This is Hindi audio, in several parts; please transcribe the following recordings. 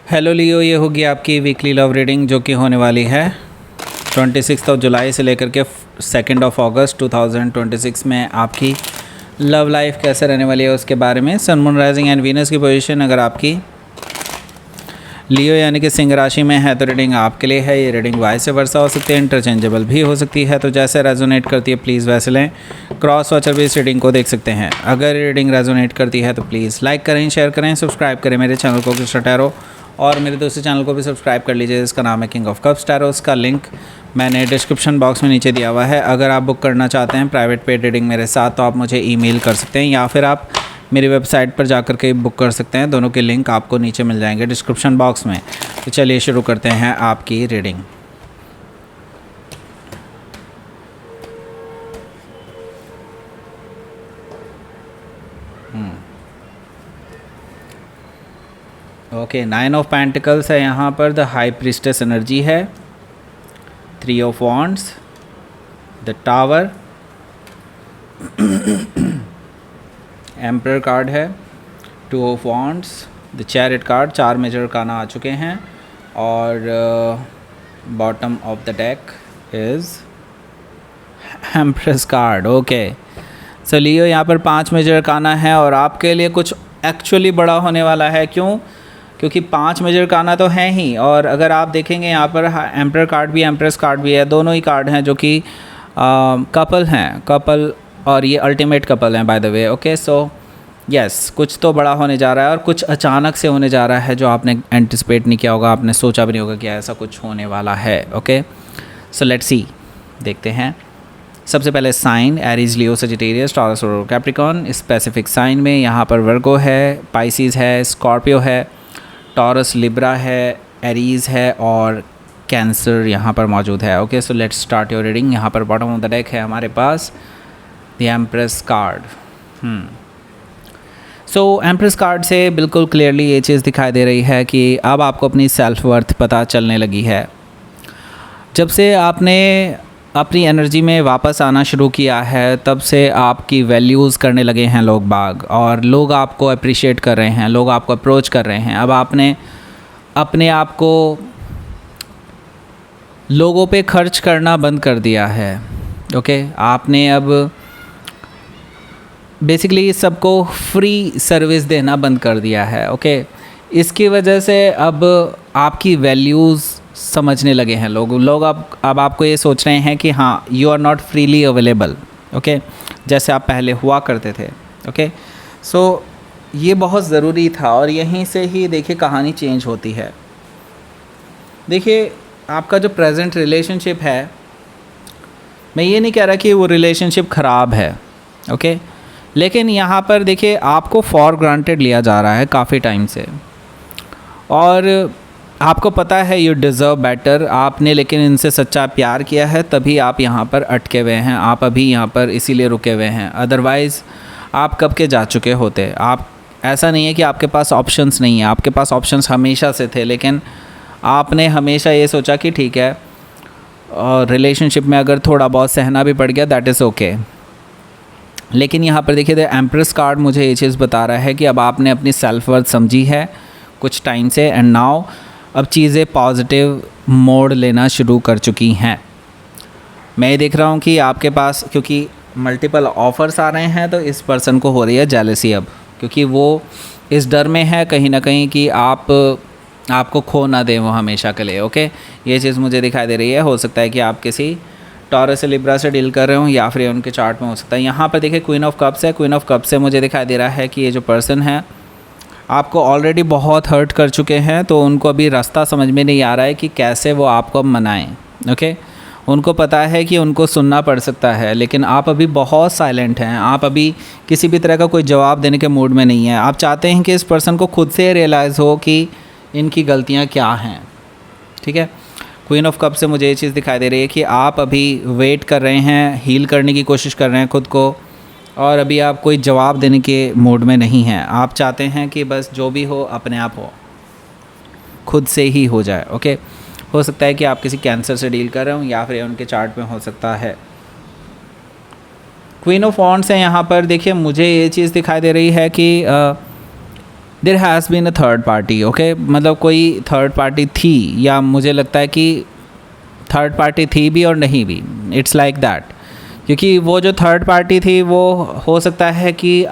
हेलो लियो, ये होगी आपकी वीकली लव रीडिंग जो कि होने वाली है 26 जुलाई से लेकर के 2 अगस्त 2026 में। आपकी लव लाइफ कैसे रहने वाली है उसके बारे में। सन, मून, राइजिंग एंड वीनस की पोजीशन अगर आपकी लियो यानी कि सिंह राशि में है तो रीडिंग आपके लिए है। ये रीडिंग वाइस वर्सा हो सकती है, इंटरचेंजेबल भी हो सकती है, तो जैसे रेजोनेट करती है प्लीज़ वैसे लें। क्रॉस वॉचर भी इस रीडिंग को देख सकते हैं। अगर रीडिंग रेजोनेट करती है तो प्लीज़ लाइक करें, शेयर करें, सब्सक्राइब करें मेरे चैनल को कृष्ण टैरो, और मेरे दूसरे चैनल को भी सब्सक्राइब कर लीजिए जिसका नाम है किंग ऑफ कप्स टैरो। उसका लिंक मैंने डिस्क्रिप्शन बॉक्स में नीचे दिया हुआ है। अगर आप बुक करना चाहते हैं प्राइवेट पेड रीडिंग मेरे साथ तो आप मुझे ईमेल कर सकते हैं या फिर आप मेरी वेबसाइट पर जाकर के बुक कर सकते हैं। दोनों के लिंक आपको नीचे मिल जाएंगे डिस्क्रिप्शन बॉक्स में। तो चलिए शुरू करते हैं आपकी रीडिंग। ओके, 9 ऑफ पेंटिकल्स है यहाँ पर। द हाई प्रीस्टेस एनर्जी है। 3 of wands, the tower, emperor card है। 2 of wands, the chariot card. 4 major arcana आ चुके हैं और bottom of the deck is empress card. Okay, so Leo यहाँ पर 5 मेजर अरकाना है और आपके लिए कुछ एक्चुअली बड़ा होने वाला है। क्यों? क्योंकि 5 मेजर अरकाना तो हैं ही, और अगर आप देखेंगे यहाँ पर एम्परर कार्ड भी एम्प्रेस कार्ड भी है। दोनों ही कार्ड हैं जो कि कपल हैं, कपल, और ये अल्टीमेट कपल हैं by the way. Okay, so yes, कुछ तो बड़ा होने जा रहा है और कुछ अचानक से होने जा रहा है जो आपने एंटिसिपेट नहीं किया होगा, आपने सोचा भी नहीं होगा कि ऐसा कुछ होने वाला है। ओके, सो लेट्स सी, देखते हैं। सबसे पहले साइन एरीज, लियो, सजिटेरियस, टॉरस और कैप्रिकॉर्न। स्पेसिफिक साइन में यहाँ पर वर्गो है, पाइसिस है, स्कॉर्पियो है, टॉरस, लिब्रा है, एरीज है और कैंसर यहाँ पर मौजूद है। Okay, so let's start your reading. यहाँ पर बॉटम ऑफ द डेक है हमारे पास the empress card. So empress card से बिल्कुल क्लियरली ये चीज़ दिखाई दे रही है कि अब आपको अपनी सेल्फ वर्थ पता चलने लगी है। जब से आपने अपनी एनर्जी में वापस आना शुरू किया है तब से आपकी वैल्यूज़ करने लगे हैं लोग बाग, और लोग आपको अप्रिशिएट कर रहे हैं, लोग आपको अप्रोच कर रहे हैं। अब आपने अपने आप को लोगों पे खर्च करना बंद कर दिया है। ओके, आपने अब बेसिकली सबको फ्री सर्विस देना बंद कर दिया है। ओके, इसकी वजह से अब आपकी वैल्यूज़ समझने लगे हैं लोग अब आपको ये सोच रहे हैं कि हाँ, you are not freely available. Okay, जैसे आप पहले हुआ करते थे। ओके, सो ये बहुत ज़रूरी था और यहीं से ही देखिए कहानी चेंज होती है। देखिए, आपका जो प्रेजेंट रिलेशनशिप है, मैं ये नहीं कह रहा कि वो रिलेशनशिप ख़राब है। ओके, लेकिन यहाँ पर देखिए आपको फॉर ग्रांटेड लिया जा रहा है काफ़ी टाइम से, और आपको पता है यू डिज़र्व बेटर। आपने लेकिन इनसे सच्चा प्यार किया है तभी आप यहाँ पर अटके हुए हैं, आप अभी यहाँ पर इसीलिए रुके हुए हैं। अदरवाइज़ आप कब के जा चुके होते। आप, ऐसा नहीं है कि आपके पास ऑप्शंस नहीं है, आपके पास ऑप्शंस हमेशा से थे, लेकिन आपने हमेशा ये सोचा कि ठीक है, और रिलेशनशिप में अगर थोड़ा बहुत सहना भी पड़ गया दैट इज़ ओके। लेकिन यहाँ पर देखिए द एम्प्रेस कार्ड मुझे ये चीज़ बता रहा है कि अब आपने अपनी सेल्फ वर्थ समझी है कुछ टाइम से, एंड नाउ अब चीज़ें पॉजिटिव मोड़ लेना शुरू कर चुकी हैं। मैं ये देख रहा हूँ कि आपके पास क्योंकि मल्टीपल ऑफ़र्स आ रहे हैं तो इस पर्सन को हो रही है जेलसी अब, क्योंकि वो इस डर में है कहीं ना कहीं कि आपको खो ना दें वो हमेशा के लिए। ओके, ये चीज़ मुझे दिखाई दे रही है। हो सकता है कि आप किसी टॉरस से लिब्रा से डील कर रहे हो या फिर उनके चार्ट में हो सकता है। यहाँ पर देखिए क्वीन ऑफ कप्स है। क्वीन ऑफ कप्स से मुझे दिखाई दे रहा है कि ये जो पर्सन है आपको ऑलरेडी बहुत हर्ट कर चुके हैं, तो उनको अभी रास्ता समझ में नहीं आ रहा है कि कैसे वो आपको मनाएं। ओके, उनको पता है कि उनको सुनना पड़ सकता है, लेकिन आप अभी बहुत साइलेंट हैं। आप अभी किसी भी तरह का कोई जवाब देने के मूड में नहीं है। आप चाहते हैं कि इस पर्सन को खुद से रियलाइज़ हो कि इनकी गलतियाँ क्या हैं। ठीक है, क्वीन ऑफ कप से मुझे ये चीज़ दिखाई दे रही है कि आप अभी वेट कर रहे हैं, हील करने की कोशिश कर रहे हैं खुद को, और अभी आप कोई जवाब देने के मूड में नहीं हैं। आप चाहते हैं कि बस जो भी हो अपने आप हो, खुद से ही हो जाए। ओके, हो सकता है कि आप किसी कैंसर से डील कर रहे हो या फिर उनके चार्ट में हो सकता है। क्वीन ऑफ वॉन्ड्स है यहाँ पर। देखिए मुझे ये चीज़ दिखाई दे रही है कि there has been a third party, okay, मतलब कोई थर्ड पार्टी थी, या मुझे लगता है कि थर्ड पार्टी थी भी और नहीं भी, इट्स लाइक दैट। क्योंकि वो जो थर्ड पार्टी थी वो हो सकता है कि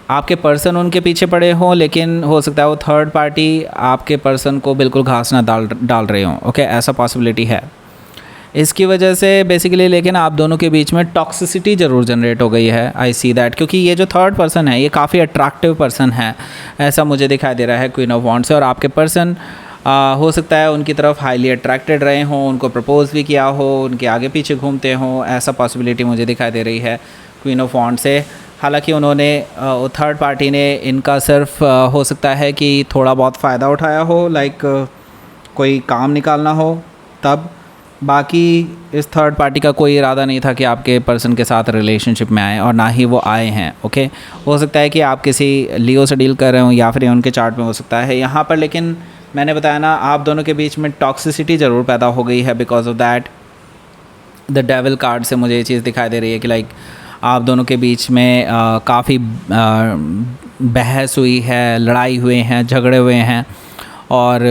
आपके पर्सन उनके पीछे पड़े हों, लेकिन हो सकता है वो थर्ड पार्टी आपके पर्सन को बिल्कुल घास ना डाल रहे हों, ओके, ऐसा पॉसिबिलिटी है। इसकी वजह से बेसिकली लेकिन आप दोनों के बीच में टॉक्सिसिटी ज़रूर जनरेट हो गई है, आई सी दैट। क्योंकि ये जो थर्ड पर्सन है ये काफ़ी अट्रैक्टिव पर्सन है, ऐसा मुझे दिखाई दे रहा है क्वीन ऑफ वॉन्ड्स से। और आपके पर्सन हो सकता है उनकी तरफ हाईली अट्रैक्टेड रहे हों, उनको प्रपोज भी किया हो, उनके आगे पीछे घूमते हों, ऐसा पॉसिबिलिटी मुझे दिखाई दे रही है क्वीन ऑफ वॉन्ड्स से। हालांकि उन्होंने थर्ड पार्टी ने इनका सिर्फ हो सकता है कि थोड़ा बहुत फ़ायदा उठाया हो, लाइक कोई काम निकालना हो तब। बाकी इस थर्ड पार्टी का कोई इरादा नहीं था कि आपके पर्सन के साथ रिलेशनशिप में आए, और ना ही वो आए हैं, ओके। हो सकता है कि आप किसी लियो से डील कर रहे हो, या फिर उनके चार्ट में हो सकता है यहाँ पर। लेकिन मैंने बताया ना, आप दोनों के बीच में टॉक्सिसिटी ज़रूर पैदा हो गई है because of that. The devil card से मुझे ये चीज़ दिखाई दे रही है कि लाइक आप दोनों के बीच में काफ़ी बहस हुई है, लड़ाई हुए हैं, झगड़े हुए हैं, और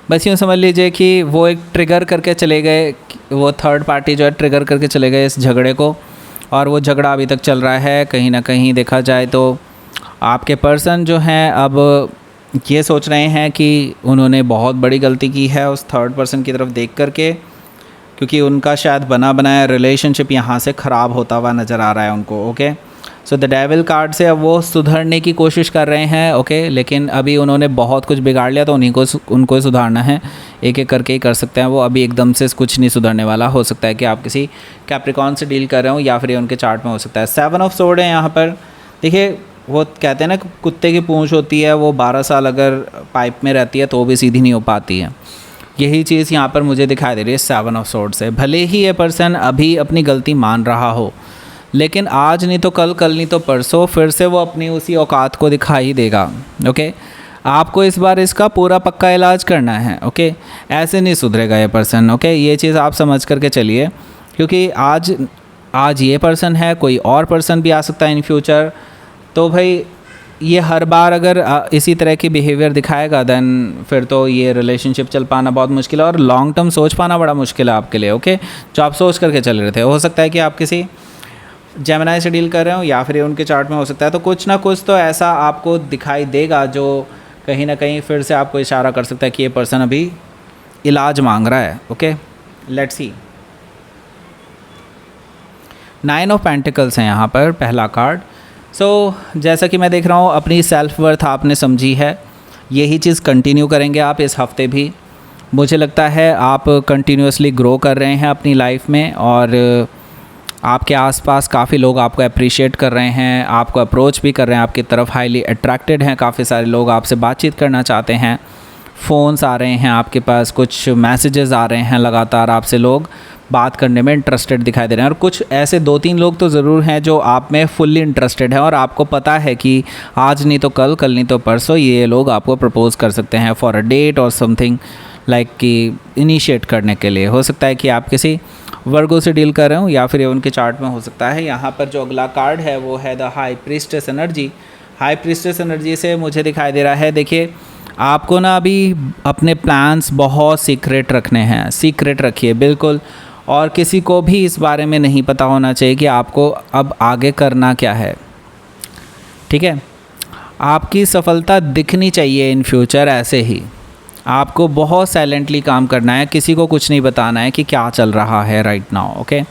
बस यूँ समझ लीजिए कि वो एक ट्रिगर करके चले गए, वो थर्ड पार्टी जो है ट्रिगर करके चले गए इस झगड़े को, और वो झगड़ा अभी तक चल रहा है। कहीं ना कहीं देखा जाए तो आपके पर्सन जो हैं अब ये सोच रहे हैं कि उन्होंने बहुत बड़ी गलती की है उस थर्ड पर्सन की तरफ देख करके, क्योंकि उनका शायद बना बनाया रिलेशनशिप यहाँ से ख़राब होता हुआ नज़र आ रहा है उनको, okay. So the devil card से अब वो सुधरने की कोशिश कर रहे हैं, ओके, लेकिन अभी उन्होंने बहुत कुछ बिगाड़ लिया तो उनको ही सुधारना है, एक एक करके ही कर सकते हैं वो। अभी एकदम से कुछ नहीं सुधरने वाला। हो सकता है कि आप किसी कैप्रिकॉर्न से डील कर रहे हो, या फिर उनके चार्ट में हो सकता है 7 ऑफ सोर्ड है यहाँ पर। देखिए वो कहते हैं ना, कुत्ते की पूंछ होती है, वो 12 साल अगर पाइप में रहती है तो भी सीधी नहीं हो पाती है। यही चीज़ यहाँ पर मुझे दिखाई दे रही है 7 ऑफ सोर्ड से। भले ही ये पर्सन अभी अपनी गलती मान रहा हो, लेकिन आज नहीं तो कल नहीं तो परसों फिर से वो अपनी उसी औकात को दिखाई देगा, ओके। आपको इस बार इसका पूरा पक्का इलाज करना है, ओके। ऐसे नहीं सुधरेगा ये पर्सन, ओके। ये चीज़ आप समझ करके चलिए, क्योंकि आज ये पर्सन है, कोई और पर्सन भी आ सकता है इन फ्यूचर। तो भाई ये हर बार अगर इसी तरह की बिहेवियर दिखाएगा, देन फिर तो ये रिलेशनशिप चल पाना बहुत मुश्किल है, और लॉन्ग टर्म सोच पाना बड़ा मुश्किल है आपके लिए, ओके। जो आप सोच करके चल रहे थे, हो सकता है कि आप किसी जेमिनी से डील कर रहे हो, या फिर उनके चार्ट में हो सकता है, तो कुछ ना कुछ तो ऐसा आपको दिखाई देगा जो कहीं ना कहीं फिर से आपको इशारा कर सकता है कि ये पर्सन अभी इलाज मांग रहा है, okay. Let's see. 9 of pentacles है यहाँ पर पहला कार्ड। सो जैसा कि मैं देख रहा हूँ अपनी सेल्फ वर्थ आपने समझी है, यही चीज़ कंटिन्यू करेंगे आप इस हफ्ते भी। मुझे लगता है आप कंटिन्यूसली ग्रो कर रहे हैं अपनी लाइफ में, और आपके आसपास काफ़ी लोग आपको अप्रिशिएट कर रहे हैं, आपको अप्रोच भी कर रहे हैं, आपकी तरफ हाईली अट्रैक्टेड हैं। काफ़ी सारे लोग आपसे बातचीत करना चाहते हैं, फ़ोन्स आ रहे हैं आपके पास, कुछ मैसेजेस आ रहे हैं लगातार, आपसे लोग बात करने में इंटरेस्टेड दिखाई दे रहे हैं। और कुछ ऐसे 2-3 लोग तो ज़रूर हैं जो आप में फुल्ली इंटरेस्टेड हैं, और आपको पता है कि आज नहीं तो कल नहीं तो परसों ये लोग आपको प्रपोज़ कर सकते हैं फॉर अ डेट और समथिंग लाइक कि इनिशिएट करने के लिए। हो सकता है कि आप किसी वर्गो से डील कर रहे हो, या फिर उनके चार्ट में हो सकता है। यहाँ पर जो अगला कार्ड है वो है the high priestess energy. High priestess energy से मुझे दिखाई दे रहा है, देखिए आपको ना अभी अपने प्लान्स बहुत सीक्रेट रखने हैं, सीक्रेट रखिए बिल्कुल, और किसी को भी इस बारे में नहीं पता होना चाहिए कि आपको अब आगे करना क्या है, ठीक है। आपकी सफलता दिखनी चाहिए इन फ्यूचर, ऐसे ही आपको बहुत साइलेंटली काम करना है, किसी को कुछ नहीं बताना है कि क्या चल रहा है right now, okay.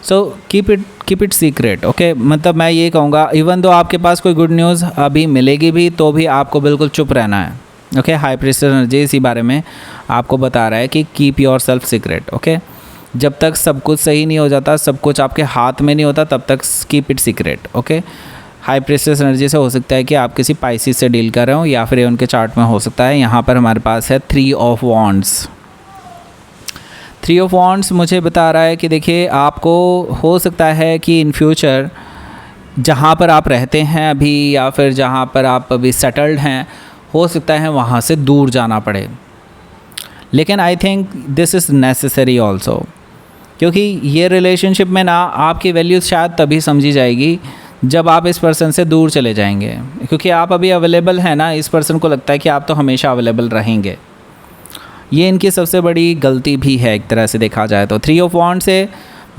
So keep it secret, okay. मतलब मैं ये कहूँगा इवन दो आपके पास कोई गुड न्यूज़ अभी मिलेगी भी तो भी आपको बिल्कुल चुप रहना है, ओके। हाई प्रीस्टेस एनर्जी इसी बारे में आपको बता रहा है कि keep your self secret, okay. जब तक सब कुछ सही नहीं हो जाता, सब कुछ आपके हाथ में नहीं होता, तब तक keep it secret, okay. High priestess energy से हो सकता है कि आप किसी पाइसिस से डील कर रहे हो, या फिर उनके चार्ट में हो सकता है। यहाँ पर हमारे पास है 3 ऑफ वॉन्ड्स। 3 ऑफ वॉन्ड्स मुझे बता रहा है कि देखिए आपको हो सकता है कि इन फ्यूचर जहाँ पर आप रहते हैं अभी, या फिर जहाँ पर आप अभी सेटल्ड हैं, हो सकता है वहाँ से दूर जाना पड़े। लेकिन I think this is necessary also, क्योंकि ये रिलेशनशिप में ना आपकी वैल्यूज़ शायद तभी समझी जाएगी जब आप इस पर्सन से दूर चले जाएंगे, क्योंकि आप अभी अवेलेबल हैं ना, इस पर्सन को लगता है कि आप तो हमेशा अवेलेबल रहेंगे। ये इनकी सबसे बड़ी गलती भी है एक तरह से देखा जाए तो। 3 ऑफ वॉन्ड्स से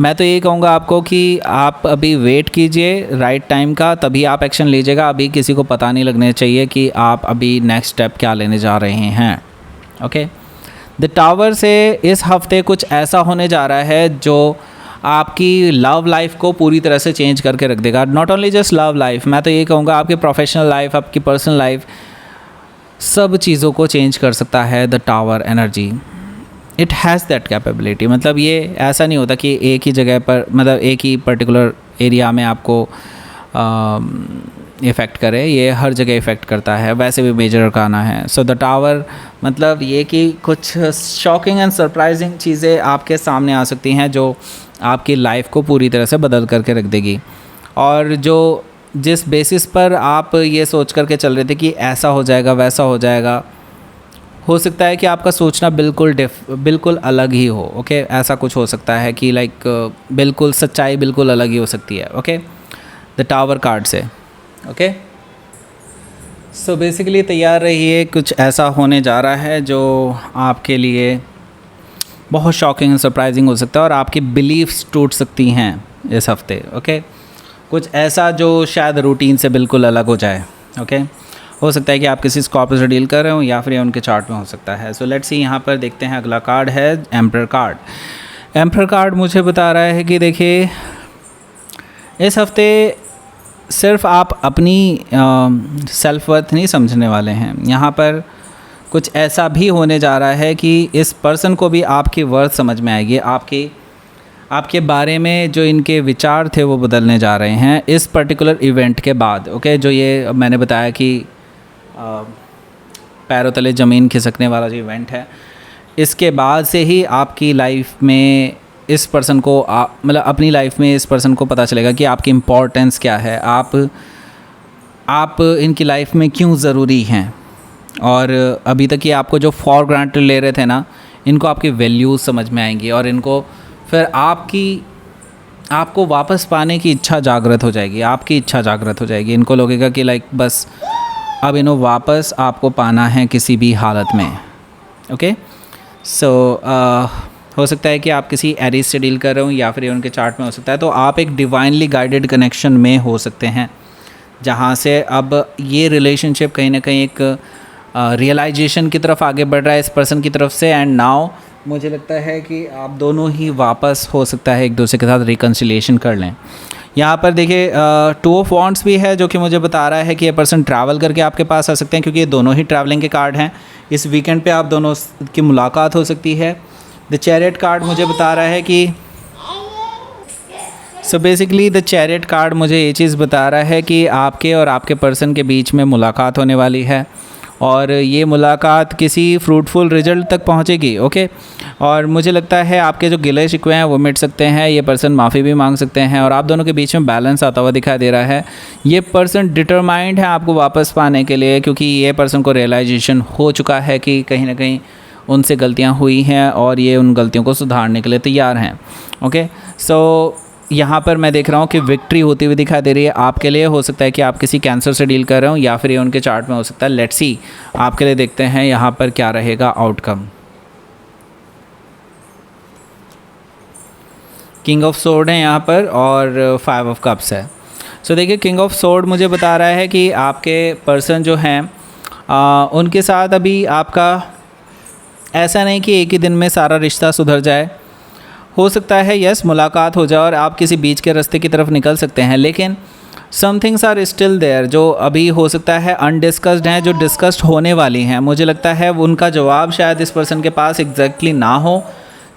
मैं तो ये कहूँगा आपको कि आप अभी वेट कीजिए राइट टाइम का, तभी आप एक्शन लीजिएगा। अभी किसी को पता नहीं लगना चाहिए कि आप अभी नेक्स्ट स्टेप क्या लेने जा रहे हैं। ओके, द टावर से इस हफ्ते कुछ ऐसा होने जा रहा है जो आपकी लव लाइफ को पूरी तरह से चेंज करके रख देगा। Not only just love life, मैं तो ये कहूँगा आपकी प्रोफेशनल लाइफ, आपकी पर्सनल लाइफ, सब चीज़ों को चेंज कर सकता है the tower energy. It has that capability. मतलब ये ऐसा नहीं होता कि एक ही जगह पर, मतलब एक ही पर्टिकुलर एरिया में आपको इफ़ेक्ट करे, ये हर जगह इफ़ेक्ट करता है। वैसे भी मेजर अरकाना है। सो द टावर मतलब ये कि कुछ शॉकिंग एंड सरप्राइजिंग चीज़ें आपके सामने आ सकती हैं जो आपकी लाइफ को पूरी तरह से बदल करके रख देगी। और जो जिस बेसिस पर आप ये सोच करके चल रहे थे कि ऐसा हो जाएगा वैसा हो जाएगा, हो सकता है कि आपका सोचना बिल्कुल अलग ही हो। ओके, ऐसा कुछ हो सकता है कि लाइक बिल्कुल सच्चाई बिल्कुल अलग ही हो सकती है। ओके, द टावर कार्ड से। ओके, सो बेसिकली तैयार रहिए, कुछ ऐसा होने जा रहा है जो आपके लिए बहुत शॉकिंग सरप्राइजिंग हो सकता है और आपकी बिलीफ्स टूट सकती हैं इस हफ्ते। ओके, कुछ ऐसा जो शायद रूटीन से बिल्कुल अलग हो जाए। ओके, हो सकता है कि आप किसी स्कॉर्पियो से डील कर रहे हो या फिर उनके चार्ट में हो सकता है। सो लेट्स सी, यहाँ पर देखते हैं अगला कार्ड है एम्परर कार्ड। एम्परर कार्ड मुझे बता रहा है कि देखिए इस हफ्ते सिर्फ आप अपनी सेल्फ वर्थ नहीं समझने वाले हैं। यहाँ पर कुछ ऐसा भी होने जा रहा है कि इस पर्सन को भी आपकी वर्थ समझ में आएगी। आपके बारे में जो इनके विचार थे वो बदलने जा रहे हैं इस पर्टिकुलर इवेंट के बाद। ओके, जो ये मैंने बताया कि पैरों तले ज़मीन खिसकने वाला जो इवेंट है, इसके बाद से ही आपकी लाइफ में इस पर्सन को मतलब अपनी लाइफ में इस पर्सन को पता चलेगा कि आपकी इम्पोर्टेंस क्या है, आप इनकी लाइफ में क्यों ज़रूरी हैं। और अभी तक ये आपको जो फॉर ग्रांटेड ले रहे थे ना, इनको आपकी वैल्यूज़ समझ में आएंगी और इनको फिर आपको वापस पाने की इच्छा जागृत हो जाएगी। आपकी इच्छा जागृत हो जाएगी। इनको लगेगा कि लाइक बस अब इन्हों वापस आपको पाना है किसी भी हालत में। ओके, सो हो सकता है कि आप किसी एरिस से डील कर रहे हो या फिर उनके चार्ट में हो सकता है। तो आप एक डिवाइनली गाइडेड कनेक्शन में हो सकते हैं, जहाँ से अब ये रिलेशनशिप कहीं ना कहीं एक रियलाइजेशन की तरफ आगे बढ़ रहा है इस पर्सन की तरफ से। एंड नाउ मुझे लगता है कि आप दोनों ही वापस हो सकता है एक दूसरे के साथ रिकन्सिलिएशन कर लें। यहाँ पर देखिए 2 ऑफ वॉन्ड्स भी है जो कि मुझे बता रहा है कि ये पर्सन ट्रैवल करके आपके पास आ सकते हैं, क्योंकि ये दोनों ही ट्रैवलिंग के कार्ड हैं। इस वीकेंड पे आप दोनों की मुलाकात हो सकती है। द चैरियट कार्ड मुझे बता रहा है कि so basically the chariot card मुझे ये चीज़ बता रहा है कि आपके और आपके पर्सन के बीच में मुलाकात होने वाली है और ये मुलाकात किसी फ्रूटफुल रिजल्ट तक पहुंचेगी। ओके, और मुझे लगता है आपके जो गिले शिकवे हैं वो मिट सकते हैं। ये पर्सन माफ़ी भी मांग सकते हैं और आप दोनों के बीच में बैलेंस आता हुआ दिखाई दे रहा है। ये पर्सन डिटरमाइंड है आपको वापस पाने के लिए, क्योंकि ये पर्सन को रियलाइजेशन हो चुका है कि कहीं ना कहीं उनसे गलतियाँ हुई हैं और ये उन गलतियों को सुधारने के लिए तैयार हैं। ओके, सो यहाँ पर मैं देख रहा हूँ कि विक्ट्री होती हुई दिखाई दे रही है आपके लिए। हो सकता है कि आप किसी कैंसर से डील कर रहे हो या फिर ये उनके चार्ट में हो सकता है। लेट्स सी आपके लिए देखते हैं यहाँ पर क्या रहेगा आउटकम। किंग ऑफ सोर्ड है यहाँ पर और 5 ऑफ कप्स है। सो देखिए किंग ऑफ सोर्ड मुझे बता रहा है कि आपके पर्सन जो हैं उनके साथ अभी आपका ऐसा नहीं कि एक ही दिन में सारा रिश्ता सुधर जाए। हो सकता है यस मुलाकात हो जाए और आप किसी बीच के रास्ते की तरफ निकल सकते हैं, लेकिन some things are still there जो अभी हो सकता है अनडिस्कस्ड हैं, जो डिस्कस्ड होने वाली हैं। मुझे लगता है उनका जवाब शायद इस पर्सन के पास एग्जैक्टली ना हो,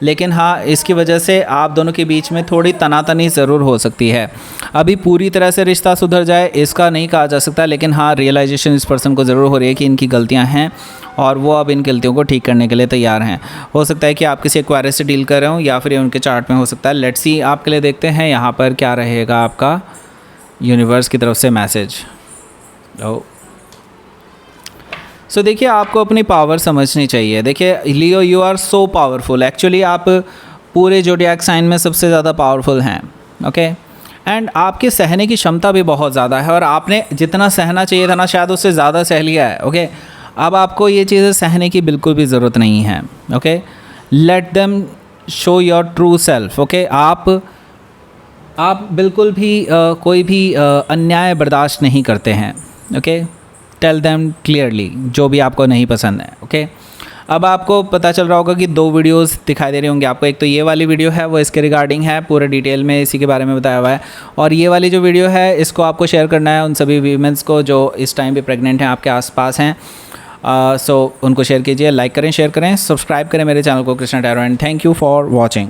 लेकिन हाँ इसकी वजह से आप दोनों के बीच में थोड़ी तनातनी ज़रूर हो सकती है। अभी पूरी तरह से रिश्ता सुधर जाए इसका नहीं कहा जा सकता, लेकिन हाँ रियलाइजेशन इस पर्सन को ज़रूर हो रही है कि इनकी गलतियाँ हैं और वो अब इन गलतियों को ठीक करने के लिए तैयार हैं। हो सकता है कि आप किसी एक्वायरस से डील कर रहे हो या फिर उनके चार्ट में हो सकता है। लेट्स सी आपके लिए देखते हैं यहाँ पर क्या रहेगा आपका यूनिवर्स की तरफ से मैसेज। सो देखिए आपको अपनी पावर समझनी चाहिए। देखिए Leo you are so powerful. Actually आप पूरे जोडियाक साइन में सबसे ज़्यादा पावरफुल हैं। ओके, एंड आपके सहने की क्षमता भी बहुत ज़्यादा है और आपने जितना सहना चाहिए था ना शायद उससे ज़्यादा सह लिया है। ओके, अब आपको ये चीज़ें सहने की बिल्कुल भी ज़रूरत नहीं है। Okay, let them show your true self. Okay, आप बिल्कुल भी कोई भी अन्याय बर्दाश्त नहीं करते हैं। ओके, टेल देम क्लियरली जो भी आपको नहीं पसंद है। ओके, अब आपको पता चल रहा होगा कि 2 वीडियोस दिखाई दे रही होंगी आपको। एक तो ये वाली वीडियो है, वो इसके रिगार्डिंग है, पूरे डिटेल में इसी के बारे में बताया हुआ है। और ये वाली जो वीडियो है इसको आपको शेयर करना है उन सभी वीमेंस को जो इस टाइम पे प्रेग्नेंट हैं, आपके आसपास हैं। सो उनको शेयर कीजिए, लाइक करें, शेयर करें, सब्सक्राइब करें मेरे चैनल को Krishna tarot. And thank you for watching.